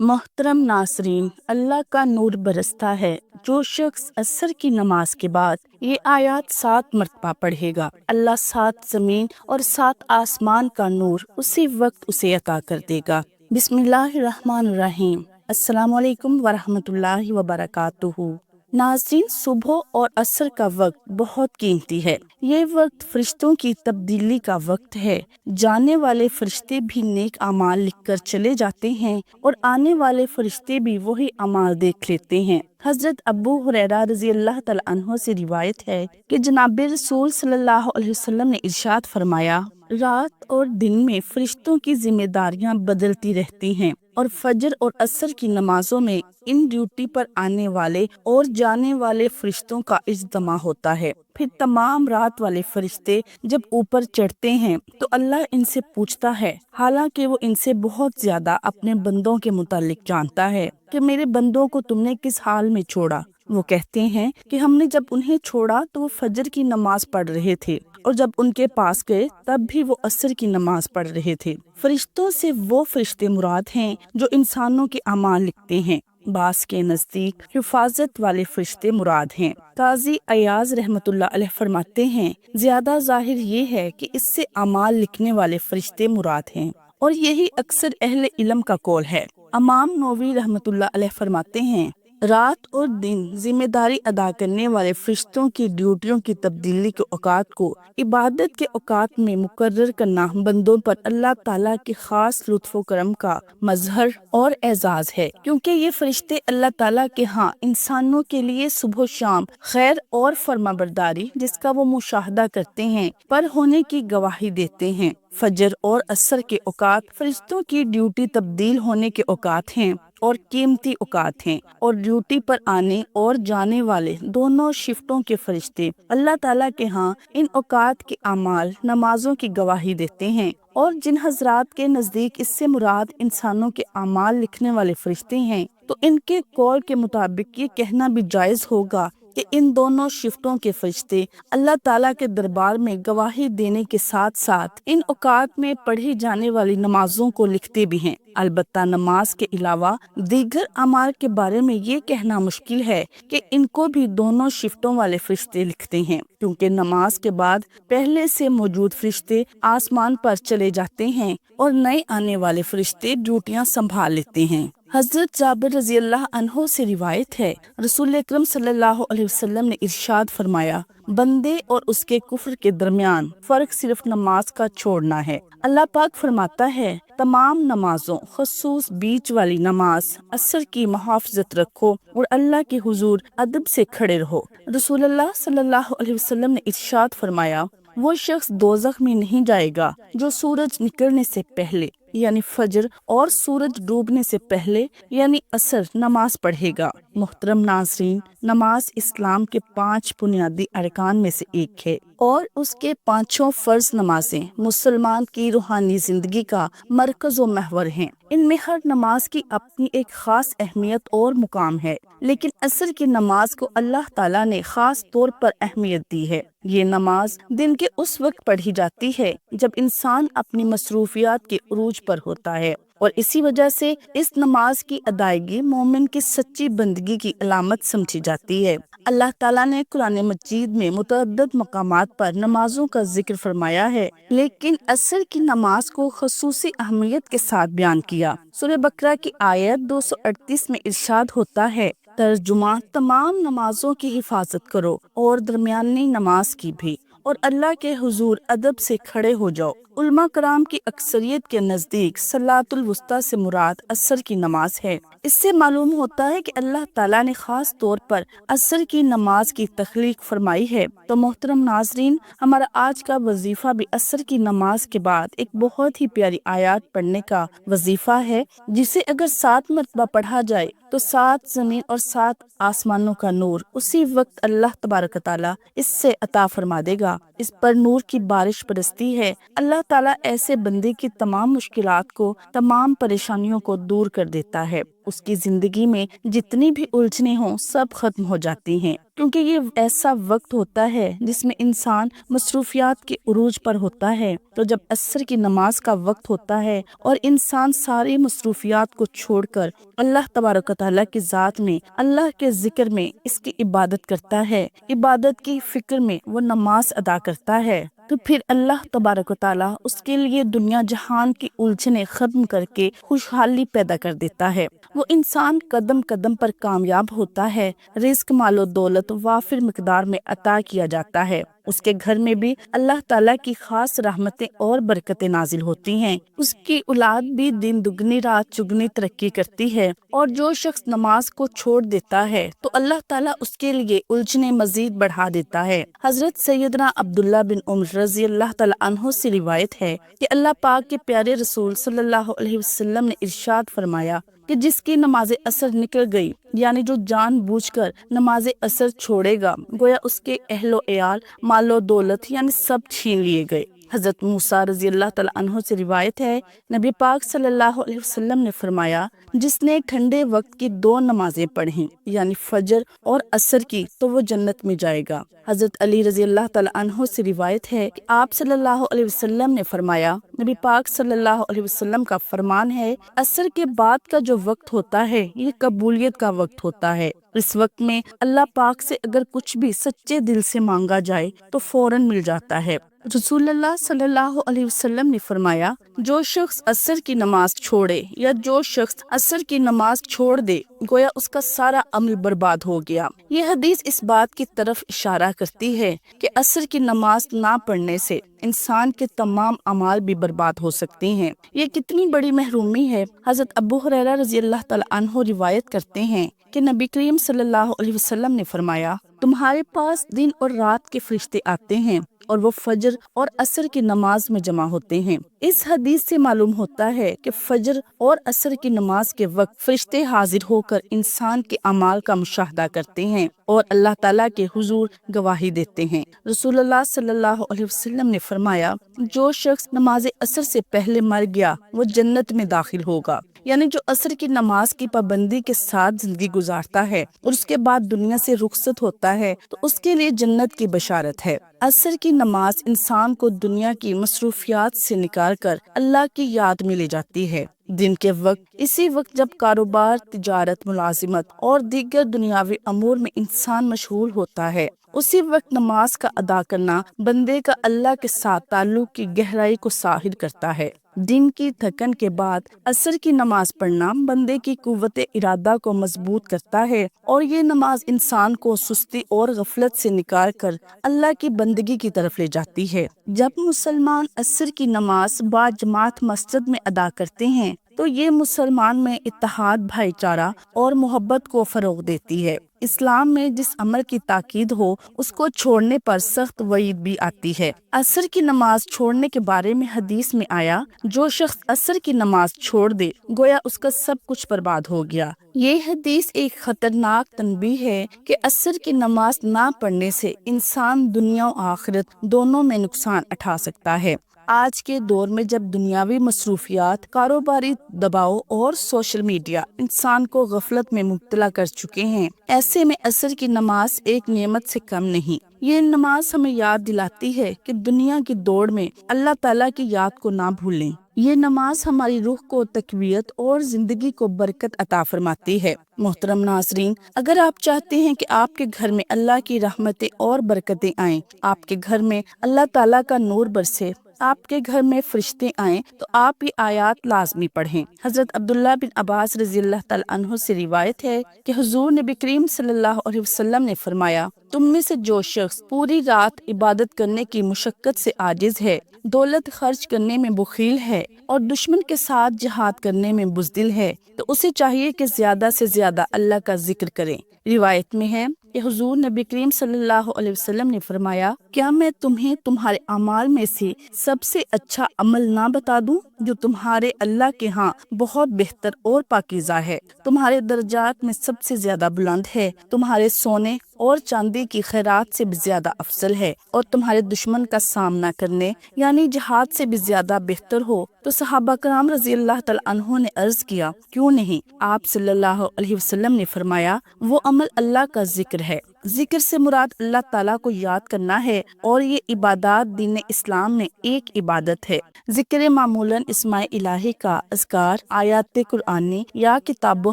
محترم ناظرین، اللہ کا نور برستا ہے۔ جو شخص عصر کی نماز کے بعد یہ آیات 7 مرتبہ پڑھے گا، اللہ 7 زمین اور 7 آسمان کا نور اسی وقت اسے عطا کر دے گا۔ بسم اللہ الرحمن الرحیم۔ السلام علیکم ورحمۃ اللہ وبرکاتہ۔ ناظرین، صبح اور عصر کا وقت بہت قیمتی ہے۔ یہ وقت فرشتوں کی تبدیلی کا وقت ہے۔ جانے والے فرشتے بھی نیک اعمال لکھ کر چلے جاتے ہیں اور آنے والے فرشتے بھی وہی اعمال دیکھ لیتے ہیں۔ حضرت ابو ہریرہ رضی اللہ تعالیٰ عنہ سے روایت ہے کہ جناب رسول صلی اللہ علیہ وسلم نے ارشاد فرمایا، رات اور دن میں فرشتوں کی ذمہ داریاں بدلتی رہتی ہیں اور فجر اور عصر کی نمازوں میں ان ڈیوٹی پر آنے والے اور جانے والے فرشتوں کا اجتماع ہوتا ہے۔ پھر تمام رات والے فرشتے جب اوپر چڑھتے ہیں تو اللہ ان سے پوچھتا ہے، حالانکہ وہ ان سے بہت زیادہ اپنے بندوں کے متعلق جانتا ہے، کہ میرے بندوں کو تم نے کس حال میں چھوڑا؟ وہ کہتے ہیں کہ ہم نے جب انہیں چھوڑا تو وہ فجر کی نماز پڑھ رہے تھے، اور جب ان کے پاس گئے تب بھی وہ عصر کی نماز پڑھ رہے تھے۔ فرشتوں سے وہ فرشتے مراد ہیں جو انسانوں کے اعمال لکھتے ہیں۔ بعض کے نزدیک حفاظت والے فرشتے مراد ہیں۔ قاضی ایاز رحمۃ اللہ علیہ فرماتے ہیں، زیادہ ظاہر یہ ہے کہ اس سے اعمال لکھنے والے فرشتے مراد ہیں، اور یہی اکثر اہل علم کا قول ہے۔ امام نووی رحمۃ اللہ علیہ فرماتے ہیں، رات اور دن ذمہ داری ادا کرنے والے فرشتوں کی ڈیوٹیوں کی تبدیلی کے اوقات کو عبادت کے اوقات میں مقرر کرنا بندوں پر اللہ تعالیٰ کے خاص لطف و کرم کا مظہر اور اعزاز ہے، کیونکہ یہ فرشتے اللہ تعالیٰ کے ہاں انسانوں کے لیے صبح و شام خیر اور فرمانبرداری جس کا وہ مشاہدہ کرتے ہیں پر ہونے کی گواہی دیتے ہیں۔ فجر اور عصر کے اوقات فرشتوں کی ڈیوٹی تبدیل ہونے کے اوقات ہیں اور قیمتی اوقات ہیں، اور ڈیوٹی پر آنے اور جانے والے دونوں شفٹوں کے فرشتے اللہ تعالیٰ کے ہاں ان اوقات کے اعمال نمازوں کی گواہی دیتے ہیں۔ اور جن حضرات کے نزدیک اس سے مراد انسانوں کے اعمال لکھنے والے فرشتے ہیں تو ان کے قول کے مطابق یہ کہنا بھی جائز ہوگا کہ ان دونوں شفٹوں کے فرشتے اللہ تعالیٰ کے دربار میں گواہی دینے کے ساتھ ساتھ ان اوقات میں پڑھی جانے والی نمازوں کو لکھتے بھی ہیں۔ البتہ نماز کے علاوہ دیگر اعمال کے بارے میں یہ کہنا مشکل ہے کہ ان کو بھی دونوں شفٹوں والے فرشتے لکھتے ہیں، کیونکہ نماز کے بعد پہلے سے موجود فرشتے آسمان پر چلے جاتے ہیں اور نئے آنے والے فرشتے ڈیوٹیاں سنبھال لیتے ہیں۔ حضرت جابر رضی اللہ عنہ سے روایت ہے، رسول اکرم صلی اللہ علیہ وسلم نے ارشاد فرمایا، بندے اور اس کے کفر کے درمیان فرق صرف نماز کا چھوڑنا ہے۔ اللہ پاک فرماتا ہے، تمام نمازوں خصوص بیچ والی نماز عصر کی محافظت رکھو اور اللہ کے حضور ادب سے کھڑے رہو۔ رسول اللہ صلی اللہ علیہ وسلم نے ارشاد فرمایا، وہ شخص دوزخ میں نہیں جائے گا جو سورج نکلنے سے پہلے یعنی فجر اور سورج ڈوبنے سے پہلے یعنی عصر نماز پڑھے گا۔ محترم ناظرین، نماز اسلام کے 5 بنیادی ارکان میں سے ایک ہے، اور اس کے 5 فرض نمازیں مسلمان کی روحانی زندگی کا مرکز و محور ہیں۔ ان میں ہر نماز کی اپنی ایک خاص اہمیت اور مقام ہے، لیکن عصر کی نماز کو اللہ تعالیٰ نے خاص طور پر اہمیت دی ہے۔ یہ نماز دن کے اس وقت پڑھی جاتی ہے جب انسان اپنی مصروفیات کے عروج پر ہوتا ہے، اور اسی وجہ سے اس نماز کی ادائیگی مومن کی سچی بندگی کی علامت سمجھی جاتی ہے۔ اللہ تعالیٰ نے قرآن مجید میں متعدد مقامات پر نمازوں کا ذکر فرمایا ہے، لیکن عصر کی نماز کو خصوصی اہمیت کے ساتھ بیان کیا۔ سورہ بقرہ کی آیت 238 میں ارشاد ہوتا ہے، ترجمہ، تمام نمازوں کی حفاظت کرو اور درمیانی نماز کی بھی، اور اللہ کے حضور ادب سے کھڑے ہو جاؤ۔ علماء کرام کی اکثریت کے نزدیک صلاۃ الوسطیٰ سے مراد عصر کی نماز ہے۔ اس سے معلوم ہوتا ہے کہ اللہ تعالیٰ نے خاص طور پر عصر کی نماز کی تخلیق فرمائی ہے۔ تو محترم ناظرین، ہمارا آج کا وظیفہ بھی عصر کی نماز کے بعد ایک بہت ہی پیاری آیات پڑھنے کا وظیفہ ہے، جسے اگر 7 مرتبہ پڑھا جائے تو 7 زمین اور 7 آسمانوں کا نور اسی وقت اللہ تبارک تعالیٰ اس سے عطا فرما دے گا۔ اس پر نور کی بارش برستی ہے۔ اللہ تعالیٰ ایسے بندے کی تمام مشکلات کو، تمام پریشانیوں کو دور کر دیتا ہے۔ اس کی زندگی میں جتنی بھی الجھنیں ہوں سب ختم ہو جاتی ہیں۔ کیونکہ یہ ایسا وقت ہوتا ہے جس میں انسان مصروفیات کے عروج پر ہوتا ہے۔ تو جب عصر کی نماز کا وقت ہوتا ہے اور انسان ساری مصروفیات کو چھوڑ کر اللہ تبارک و تعالیٰ کی ذات میں، اللہ کے ذکر میں اس کی عبادت کرتا ہے، عبادت کی فکر میں وہ نماز ادا کرتا ہے، تو پھر اللہ تبارک و تعالیٰ اس کے لیے دنیا جہان کی الجھنیں ختم کر کے خوشحالی پیدا کر دیتا ہے۔ وہ انسان قدم قدم پر کامیاب ہوتا ہے، رزق، مال و دولت وافر مقدار میں عطا کیا جاتا ہے، اس کے گھر میں بھی اللہ تعالیٰ کی خاص رحمتیں اور برکتیں نازل ہوتی ہیں، اس کی اولاد بھی دن دگنی رات چگنی ترقی کرتی ہے، اور جو شخص نماز کو چھوڑ دیتا ہے تو اللہ تعالیٰ اس کے لیے الجھنیں مزید بڑھا دیتا ہے۔ حضرت سیدنا عبداللہ بن عمر رضی اللہ تعالیٰ عنہ سے روایت ہے کہ اللہ پاک کے پیارے رسول صلی اللہ علیہ وسلم نے ارشاد فرمایا کہ جس کی نماز عصر نکل گئی، یعنی جو جان بوجھ کر نماز عصر چھوڑے گا، گویا اس کے اہل و عیال، مال و دولت یعنی سب چھین لیے گئے۔ حضرت موسیٰ رضی اللہ تعالیٰ عنہ سے روایت ہے، نبی پاک صلی اللہ علیہ وسلم نے فرمایا، جس نے ٹھنڈے وقت کی 2 نمازیں پڑھیں، یعنی فجر اور عصر کی، تو وہ جنت میں جائے گا۔ حضرت علی رضی اللہ تعالیٰ عنہ سے روایت ہے کہ آپ صلی اللہ علیہ وسلم نے فرمایا، نبی پاک صلی اللہ علیہ وسلم کا فرمان ہے، عصر کے بعد کا جو وقت ہوتا ہے یہ قبولیت کا وقت ہوتا ہے، اس وقت میں اللہ پاک سے اگر کچھ بھی سچے دل سے مانگا جائے تو فوراً مل جاتا ہے۔ رسول اللہ صلی اللہ علیہ وسلم نے فرمایا، جو شخص عصر کی نماز چھوڑے یا جو شخص عصر کی نماز چھوڑ دے، گویا اس کا سارا عمل برباد ہو گیا۔ یہ حدیث اس بات کی طرف اشارہ کرتی ہے کہ عصر کی نماز نہ پڑھنے سے انسان کے تمام اعمال بھی برباد ہو سکتے ہیں۔ یہ کتنی بڑی محرومی ہے۔ حضرت ابو ہریرہ رضی اللہ تعالیٰ عنہ روایت کرتے ہیں کہ نبی کریم صلی اللہ علیہ وسلم نے فرمایا، تمہارے پاس دن اور رات کے فرشتے آتے ہیں اور وہ فجر اور عصر کی نماز میں جمع ہوتے ہیں۔ اس حدیث سے معلوم ہوتا ہے کہ فجر اور عصر کی نماز کے وقت فرشتے حاضر ہو کر انسان کے اعمال کا مشاہدہ کرتے ہیں اور اللہ تعالیٰ کے حضور گواہی دیتے ہیں۔ رسول اللہ صلی اللہ علیہ وسلم نے فرمایا، جو شخص نماز عصر سے پہلے مر گیا وہ جنت میں داخل ہوگا، یعنی جو عصر کی نماز کی پابندی کے ساتھ زندگی گزارتا ہے اور اس کے بعد دنیا سے رخصت ہوتا ہے تو اس کے لیے جنت کی بشارت ہے۔ عصر کی نماز انسان کو دنیا کی مصروفیات سے نکال کر اللہ کی یاد میں لے جاتی ہے۔ دن کے وقت، اسی وقت جب کاروبار، تجارت، ملازمت اور دیگر دنیاوی امور میں انسان مشغول ہوتا ہے، اسی وقت نماز کا ادا کرنا بندے کا اللہ کے ساتھ تعلق کی گہرائی کو ظاہر کرتا ہے۔ دن کی تھکن کے بعد عصر کی نماز پڑھنا بندے کی قوت ارادہ کو مضبوط کرتا ہے، اور یہ نماز انسان کو سستی اور غفلت سے نکال کر اللہ کی بندگی کی طرف لے جاتی ہے۔ جب مسلمان عصر کی نماز با جماعت مسجد میں ادا کرتے ہیں تو یہ مسلمان میں اتحاد، بھائی چارہ اور محبت کو فروغ دیتی ہے۔ اسلام میں جس عمل کی تاکید ہو اس کو چھوڑنے پر سخت وعید بھی آتی ہے۔ عصر کی نماز چھوڑنے کے بارے میں حدیث میں آیا، جو شخص عصر کی نماز چھوڑ دے گویا اس کا سب کچھ برباد ہو گیا۔ یہ حدیث ایک خطرناک تنبیہ ہے کہ عصر کی نماز نہ پڑھنے سے انسان دنیا و آخرت دونوں میں نقصان اٹھا سکتا ہے۔ آج کے دور میں جب دنیاوی مصروفیات، کاروباری دباؤ اور سوشل میڈیا انسان کو غفلت میں مبتلا کر چکے ہیں، ایسے میں عصر کی نماز ایک نعمت سے کم نہیں۔ یہ نماز ہمیں یاد دلاتی ہے کہ دنیا کی دوڑ میں اللہ تعالیٰ کی یاد کو نہ بھولیں۔ یہ نماز ہماری روح کو تقویت اور زندگی کو برکت عطا فرماتی ہے۔ محترم ناظرین، اگر آپ چاہتے ہیں کہ آپ کے گھر میں اللہ کی رحمتیں اور برکتیں آئیں، آپ کے گھر میں اللہ تعالیٰ کا نور برسے، آپ کے گھر میں فرشتے آئیں، تو آپ یہ آیات لازمی پڑھیں۔ حضرت عبداللہ بن عباس رضی اللہ تعالیٰ عنہ سے روایت ہے کہ حضور نبی کریم صلی اللہ علیہ وسلم نے فرمایا، تم میں سے جو شخص پوری رات عبادت کرنے کی مشقت سے عاجز ہے، دولت خرچ کرنے میں بخیل ہے اور دشمن کے ساتھ جہاد کرنے میں بزدل ہے، تو اسے چاہیے کہ زیادہ سے زیادہ اللہ کا ذکر کریں۔ روایت میں ہے کہ حضور نبی کریم صلی اللہ علیہ وسلم نے فرمایا، کیا میں تمہیں تمہارے اعمال میں سے سب سے اچھا عمل نہ بتا دوں جو تمہارے اللہ کے ہاں بہت بہتر اور پاکیزہ ہے، تمہارے درجات میں سب سے زیادہ بلند ہے، تمہارے سونے اور چاندی کی خیرات سے بھی زیادہ افضل ہے، اور تمہارے دشمن کا سامنا کرنے یعنی جہاد سے بھی زیادہ بہتر ہو؟ تو صحابہ کرام رضی اللہ تعالیٰ عنہ نے عرض کیا، کیوں نہیں؟ آپ صلی اللہ علیہ وسلم نے فرمایا، وہ عمل اللہ کا ذکر ہے۔ ذکر سے مراد اللہ تعالیٰ کو یاد کرنا ہے اور یہ عبادات دین اسلام میں ایک عبادت ہے۔ ذکر معمولاً اسماء الہی کا اذکار، آیات قرآنی یا کتاب و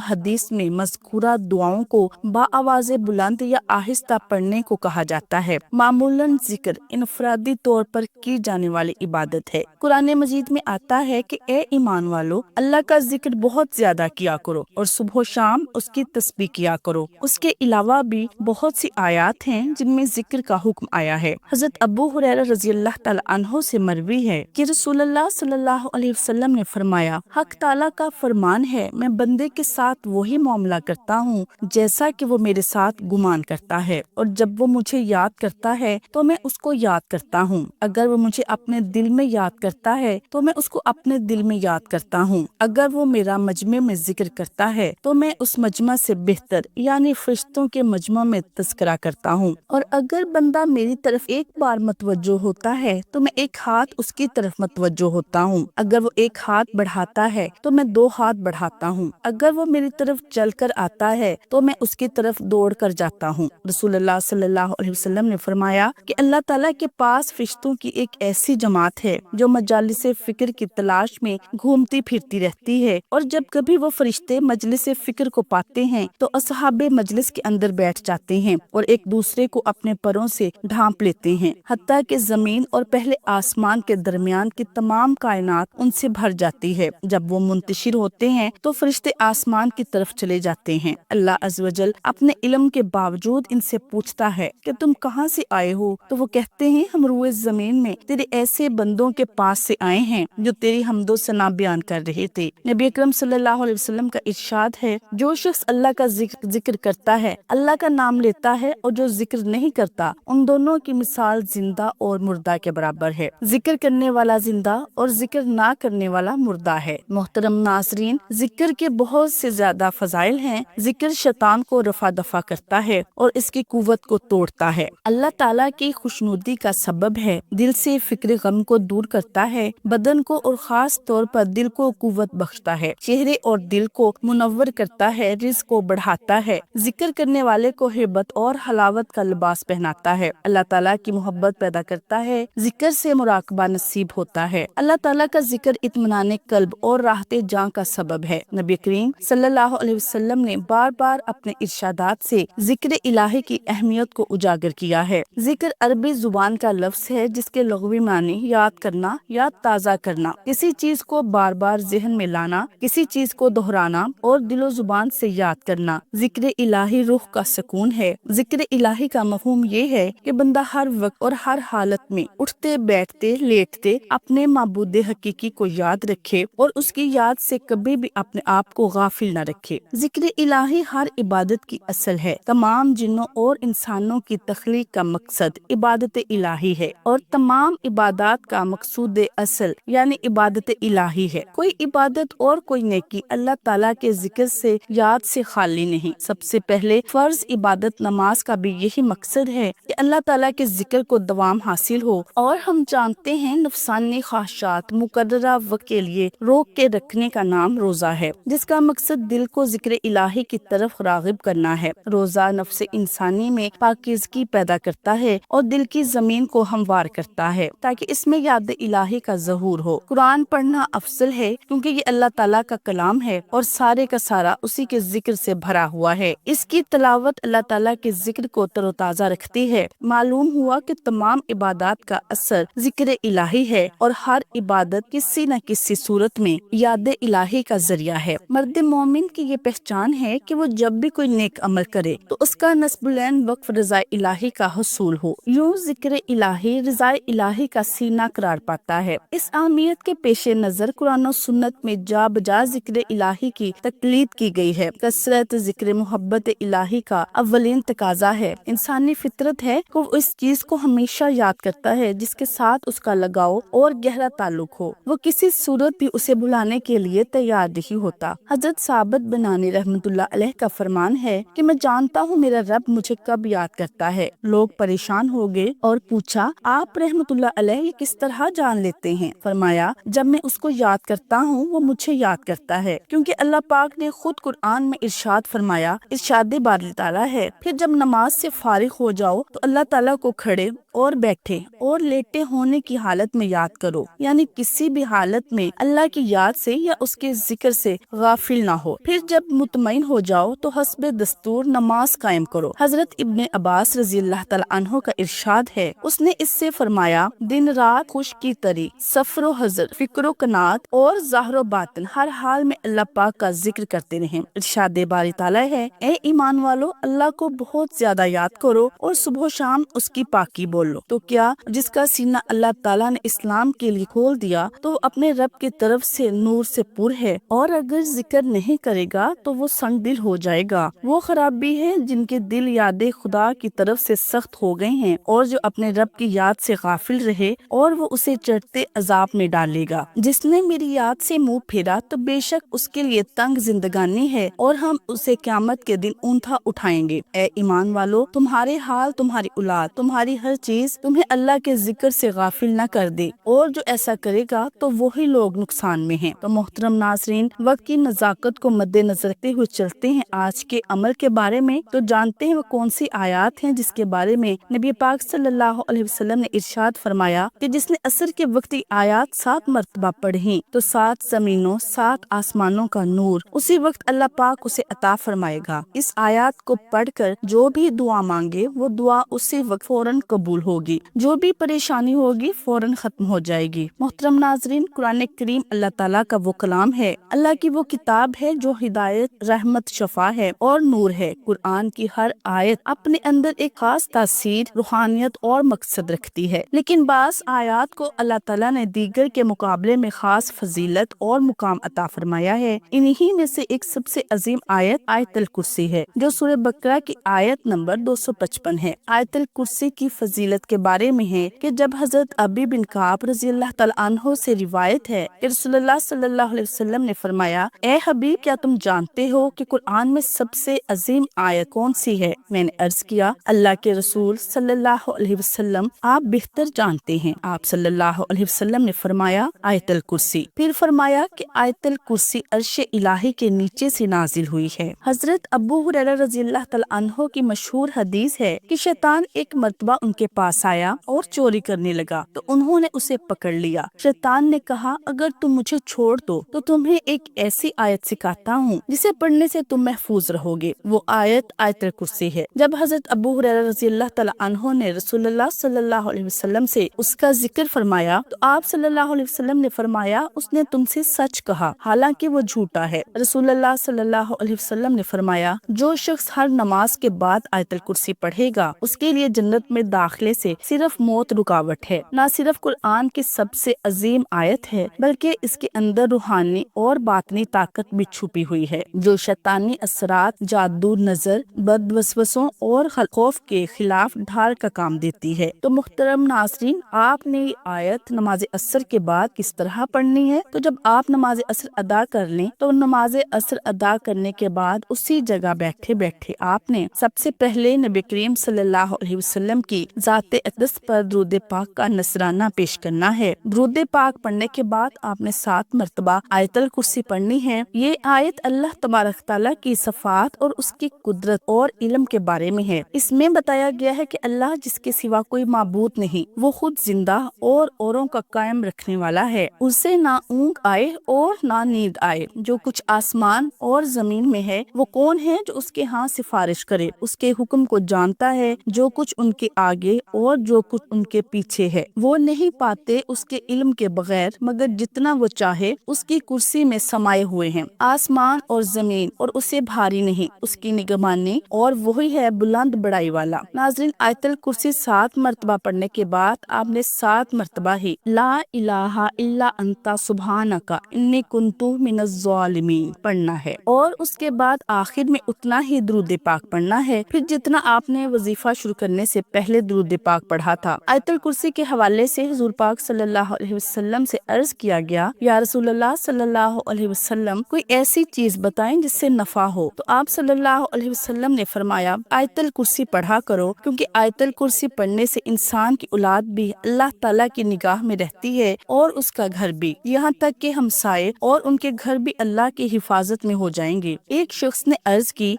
حدیث میں مذکورہ دعاؤں کو بآواز بلند یا آہستہ پڑھنے کو کہا جاتا ہے۔ معمولاً ذکر انفرادی طور پر کی جانے والی عبادت ہے۔ قرآن مجید میں آتا ہے کہ اے ایمان والو، اللہ کا ذکر بہت زیادہ کیا کرو اور صبح و شام اس کی تسبیح کیا کرو۔ اس کے علاوہ بھی بہت سی آیات ہیں جن میں ذکر کا حکم آیا ہے۔ حضرت ابو ہریرہ رضی اللہ تعالی عنہ سے مروی ہے کہ رسول اللہ صلی اللہ علیہ وسلم نے فرمایا، حق تعالیٰ کا فرمان ہے، میں بندے کے ساتھ وہی معاملہ کرتا ہوں جیسا کہ وہ میرے ساتھ گمان کرتا ہے، اور جب وہ مجھے یاد کرتا ہے تو میں اس کو یاد کرتا ہوں، اگر وہ مجھے اپنے دل میں یاد کرتا ہے تو میں اس کو اپنے دل میں یاد کرتا ہوں، اگر وہ میرا مجمع میں ذکر کرتا ہے تو میں اس مجمع سے بہتر یعنی فرشتوں کے مجمع میں تذکرہ کرتا ہوں، اور اگر بندہ میری طرف ایک بار متوجہ ہوتا ہے تو میں ایک ہاتھ اس کی طرف متوجہ ہوتا ہوں، اگر وہ ایک ہاتھ بڑھاتا ہے تو میں 2 ہاتھ بڑھاتا ہوں، اگر وہ میری طرف چل کر آتا ہے تو میں اس کی طرف دوڑ کر جاتا ہوں۔ رسول اللہ صلی اللہ علیہ وسلم نے فرمایا کہ اللہ تعالیٰ کے پاس فرشتوں کی ایک ایسی جماعت ہے جو مجالس فکر کی تلاش میں گھومتی پھرتی رہتی ہے، اور جب کبھی وہ فرشتے مجلس فکر کو پاتے ہیں تو اصحاب مجلس کے اندر بیٹھ جاتے ہیں اور ایک دوسرے کو اپنے پروں سے ڈھانپ لیتے ہیں، حتیٰ کہ زمین اور پہلے آسمان کے درمیان کی تمام کائنات ان سے بھر جاتی ہے۔ جب وہ منتشر ہوتے ہیں تو فرشتے آسمان کی طرف چلے جاتے ہیں۔ اللہ عز و جل اپنے علم کے باوجود ان سے پوچھتا ہے کہ تم کہاں سے آئے ہو؟ تو وہ کہتے ہیں ہم روئے زمین میں تیرے ایسے بندوں کے پاس سے آئے ہیں جو تیری حمد و ثنا بیان کر رہے تھے۔ نبی اکرم صلی اللہ علیہ وسلم کا ارشاد ہے، جو شخص اللہ کا ذکر کرتا ہے، اللہ کا نام لیتا ہے، اور جو ذکر نہیں کرتا، ان دونوں کی مثال زندہ اور مردہ کے برابر ہے۔ ذکر کرنے والا زندہ اور ذکر نہ کرنے والا مردہ ہے۔ محترم ناظرین، ذکر کے بہت سے زیادہ فضائل ہیں۔ ذکر شیطان کو رفع دفع کرتا ہے اور اس کی قوت کو توڑتا ہے، اللہ تعالیٰ کی خوشنودی کا سبب ہے، دل سے فکر غم کو دور کرتا ہے، بدن کو اور خاص طور پر دل کو قوت بخشتا ہے، چہرے اور دل کو منور کرتا ہے، رزق کو بڑھاتا ہے، ذکر کرنے والے کو ہیبت اور حلاوت کا لباس پہناتا ہے، اللہ تعالیٰ کی محبت پیدا کرتا ہے، ذکر سے مراقبہ نصیب ہوتا ہے، اللہ تعالیٰ کا ذکر اطمینان قلب اور راحت جاں کا سبب ہے۔ نبی کریم صلی اللہ علیہ وسلم نے بار بار اپنے ارشادات سے ذکر الہی کی اہمیت کو اجاگر کیا ہے۔ ذکر عربی زبان کا لفظ ہے جس کے لغوی معنی یاد کرنا یا تازہ کرنا، کسی چیز کو بار بار ذہن میں لانا، کسی چیز کو دہرانا اور دل و زبان سے یاد کرنا۔ ذکر الہی روح کا سکون ہے۔ ذکر الہی کا مفہوم یہ ہے کہ بندہ ہر وقت اور ہر حالت میں اٹھتے بیٹھتے لیٹتے اپنے معبود حقیقی کو یاد رکھے اور اس کی یاد سے کبھی بھی اپنے آپ کو غافل نہ رکھے۔ ذکر الہی ہر عبادت کی اصل ہے۔ تمام جنوں اور انسانوں کی تخلیق کا مقصد عبادت الہی ہے، اور تمام عبادات کا مقصود اصل یعنی عبادت الہی ہے۔ کوئی عبادت اور کوئی نیکی اللہ تعالیٰ کے ذکر سے یاد سے خالی نہیں۔ سب سے پہلے فرض عبادت نماز کا بھی یہی مقصد ہے کہ اللہ تعالیٰ کے ذکر کو دوام حاصل ہو، اور ہم جانتے ہیں نفسانی خواہشات مقررہ وقت کے لیے روک کے رکھنے کا نام روزہ ہے، جس کا مقصد دل کو ذکر الہی کی طرف راغب کرنا ہے۔ روزہ نفس انسانی میں پاکیزگی پیدا کرتا ہے اور دل کی زمین کو ہموار کرتا ہے تاکہ اس میں یاد الہی کا ظہور ہو۔ قرآن پڑھنا افضل ہے کیونکہ یہ اللہ تعالیٰ کا کلام ہے اور سارے کا سارا اسی کے ذکر سے بھرا ہوا ہے۔ اس کی تلاوت اللہ تعالیٰ کے ذکر کو تر و تازہ رکھتی ہے۔ معلوم ہوا کہ تمام عبادات کا اثر ذکر الہی ہے اور ہر عبادت کسی نہ کسی صورت میں یاد الہی کا ذریعہ ہے۔ مرد مومن کی یہ پہچان ہے کہ وہ جب بھی کوئی نیک عمل کرے تو اس کا نصب العین وقف رضا الہی کا حصول ہو، یوں ذکر الہی رضا الہی کا سینہ قرار پاتا ہے۔ اس اہمیت کے پیش نظر قرآن و سنت میں جا بجا ذکر الہی کی تقلید کی گئی ہے۔ کثرت ذکر محبت الہی کا اولین تقاضا ہے۔ انسانی فطرت ہے کہ وہ اس چیز کو ہمیشہ یاد کرتا ہے جس کے ساتھ اس کا لگاؤ اور گہرا تعلق ہو، وہ کسی صورت بھی اسے بلانے کے لیے تیار نہیں ہوتا۔ حضرت ثابت بنانی رحمۃ اللہ علیہ کا فرمان ہے کہ میں جانتا ہوں میرا رب مجھے کب یاد کرتا ہے۔ لوگ پریشان ہو گئے اور پوچھا، آپ رحمۃ اللہ علیہ یہ کس طرح جان لیتے ہیں؟ فرمایا، جب میں اس کو یاد کرتا ہوں وہ مجھے یاد کرتا ہے، کیونکہ اللہ پاک نے خود قرآن میں ارشاد فرمایا، ارشاد باری تعالیٰ ہے، پھر جب نماز سے فارغ ہو جاؤ تو اللہ تعالیٰ کو کھڑے اور بیٹھے اور لیٹے ہونے کی حالت میں یاد کرو، یعنی کسی بھی حالت میں اللہ کی یاد سے یا اس کے ذکر سے غافل نہ ہو۔ پھر جب مطمئن ہو جاؤ تو حسب دستور نماز قائم کرو۔ حضرت ابن عباس رضی اللہ تعالیٰ عنہ کا ارشاد ہے، اس نے اس سے فرمایا، دن رات خوش کی تری، سفر و حضر، فکر و کنات اور ظاہر و باطن ہر حال میں اللہ پاک کا ذکر کرتے رہیں۔ ارشاد باری تعالیٰ ہے، اے ایمان والو، اللہ کو بہت زیادہ یاد کرو اور صبح و شام اس کی پاکی بولو۔ تو کیا جس کا سینہ اللہ تعالیٰ نے اسلام کے لیے کھول دیا تو اپنے رب کی طرف سے نور سے پر ہے، اور اگر ذکر نہیں کرے گا تو وہ سنگ دل ہو جائے گا۔ وہ خرابی ہے جن کے دل یاد خدا کی طرف سے سخت ہو گئے ہیں، اور جو اپنے رب کی یاد سے غافل رہے اور وہ اسے چڑھتے عذاب میں ڈالے گا۔ جس نے میری یاد سے منہ پھیرا تو بے شک اس کے لیے تنگ زندگانی ہے، اور ہم اسے قیامت کے دن اونٹھا اٹھائیں گے۔ اے ایمان والو، تمہارے حال، تمہاری اولاد، تمہاری ہر چیز تمہیں اللہ کے ذکر سے غافل نہ کر دے، اور جو ایسا کرے گا تو وہی لوگ نقصان میں ہیں۔ تو محترم ناظرین، وقت کی نزاکت کو مد نظر رکھتے ہوئے چلتے ہیں آج کے عمل کے بارے میں۔ تو جانتے ہیں وہ کون سی آیات ہیں جس کے بارے میں نبی پاک صلی اللہ علیہ وسلم نے ارشاد فرمایا کہ جس نے عصر کے وقت آیات 7 مرتبہ پڑھی تو 7 زمینوں 7 آسمانوں کا نور اسی وقت اللہ پاک اسے عطا فرمائے گا۔ اس آیات کو پڑھ کر جو بھی دعا مانگے وہ دعا اسی وقت فوراً قبول ہوگی، جو بھی پریشانی ہوگی فوراً ختم ہو جائے گی۔ محترم ناظرین، قرآن کریم اللہ تعالیٰ کا وہ کلام ہے، اللہ کی وہ کتاب ہے جو ہدایت، رحمت، شفا ہے اور نور ہے۔ قرآن کی ہر آیت اپنے اندر ایک خاص تاثیر، روحانیت اور مقصد رکھتی ہے، لیکن بعض آیات کو اللہ تعالیٰ نے دیگر کے مقابلے میں خاص فضیلت اور مقام عطا فرمایا ہے۔ انہی میں سے ایک سب سے عظیم آیت آیت الکرسی ہے، جو سورہ بقرہ کی آیت نمبر 255 ہے۔ آیت الکرسی کی فضیلت کے بارے میں ہے کہ جب حضرت ابی بن کعب رضی اللہ تعالیٰ عنہ سے روایت ہے کہ رسول اللہ صلی اللہ علیہ وسلم نے فرمایا، اے حبیب، کیا تم جانتے ہو کہ قرآن میں سب سے عظیم آیت کون سی ہے؟ میں نے عرض کیا، اللہ کے رسول صلی اللہ علیہ وسلم، آپ بہتر جانتے ہیں۔ آپ صلی اللہ علیہ وسلم نے فرمایا، آیت الکرسی۔ پھر فرمایا کہ آیت الکرسی عرش الہی کے نیچے سے نازل ہوئی ہے۔ حضرت ابو ہریرہ رضی اللہ تعالیٰ عنہ کی مشہور حدیث ہے کہ شیطان ایک مرتبہ ان کے پاس آیا اور چوری کرنے لگا تو انہوں نے اسے پکڑ لیا۔ شیطان نے کہا، اگر تم مجھے چھوڑ دو تو تمہیں ایک ایسی آیت سکھاتا ہوں جسے پڑھنے سے تم محفوظ رہو گے۔ وہ آیت آیت الکرسی ہے۔ جب حضرت ابو ہریرہ رضی اللہ تعالیٰ عنہ نے رسول اللہ صلی اللہ علیہ وسلم سے اس کا ذکر فرمایا تو آپ صلی اللہ علیہ وسلم نے فرمایا، اس نے تم سے سچ کہا، حالانکہ وہ جھوٹا ہے۔ رسول اللہ صلی اللہ علیہ وسلم نے فرمایا، جو شخص ہر نماز کے بعد آیت الکرسی پڑھے گا اس کے لیے جنت میں داخلے سے صرف موت رکاوٹ ہے۔ نہ صرف قرآن کی سب سے عظیم آیت ہے بلکہ اس کے اندر روحانی اور باطنی طاقت بھی چھپی ہوئی ہے، جو شیطانی اثرات، جادو، نظر، بد وسوسوں اور خوف کے خلاف ڈھال کا کام دیتی ہے۔ تو محترم ناظرین، آپ نے یہ آیت نماز عصر کے بعد کس طرح پڑھنی ہے؟ تو جب آپ نماز عصر ادا کر لیں تو نماز عصر ادا کرنے کے بعد اسی جگہ بیٹھے بیٹھے آپ نے سب سے پہلے نبی کریم صلی اللہ علیہ وسلم کی ذات اقدس پر درود پاک کا نذرانہ پیش کرنا ہے۔ درود پاک پڑھنے کے بعد آپ نے 7 مرتبہ آیت الکرسی پڑھنی ہے۔ یہ آیت اللہ تبارک تعالیٰ کی صفات اور اس کی قدرت اور علم کے بارے میں ہے۔ اس میں بتایا گیا ہے کہ اللہ جس کے سوا کوئی معبود نہیں، وہ خود زندہ اور اوروں کا قائم رکھنے والا ہے۔ اسے نہ اونگ آئے اور نہ نیند آئے۔ جو کچھ آسمان اور زمین میں ہے وہ کون ہے جو اس کے ہاں سفارش کرے؟ اس کے حکم کو جانتا ہے جو کچھ ان کے آگے اور جو کچھ ان کے پیچھے ہے۔ وہ نہیں پاتے اس کے علم کے بغیر مگر جتنا وہ چاہے اس کی کرسی میں سمائے ہوئے ہیں۔ آسمان اور زمین اور اسے بھاری نہیں، اس کی نگہبانی، اور وہی ہے بلند بڑائی والا۔ ناظرین، آیت الکرسی 7 مرتبہ پڑھنے کے بعد آپ نے 7 مرتبہ ہی لا الہ الا انت سبحانک انی کنت من الظالمین پڑھنا ہے، اور اس کے بعد آخر میں اتنا ہی درود پاک پڑھنا ہے، پھر جتنا آپ نے وظیفہ شروع کرنے سے پہلے درود پاک پڑھا تھا۔ آیت الکرسی کے حوالے سے حضور پاک صلی اللہ علیہ وسلم سے عرض کیا گیا، یا رسول اللہ صلی اللہ علیہ وسلم، کوئی ایسی چیز بتائیں جس سے نفع ہو؟ تو آپ صلی اللہ علیہ وسلم نے فرمایا، آیت الکرسی پڑھا کرو، کیونکہ آیت الکرسی پڑھنے سے انسان کی اولاد بھی اللہ تعالیٰ کی نگاہ میں رہتی ہے اور اس کا گھر بھی، یہاں تک کہ ہمسائے اور ان کے گھر بھی اللہ کی حفاظت میں ہو جائیں گے۔ ایک شخص نے عرض کی،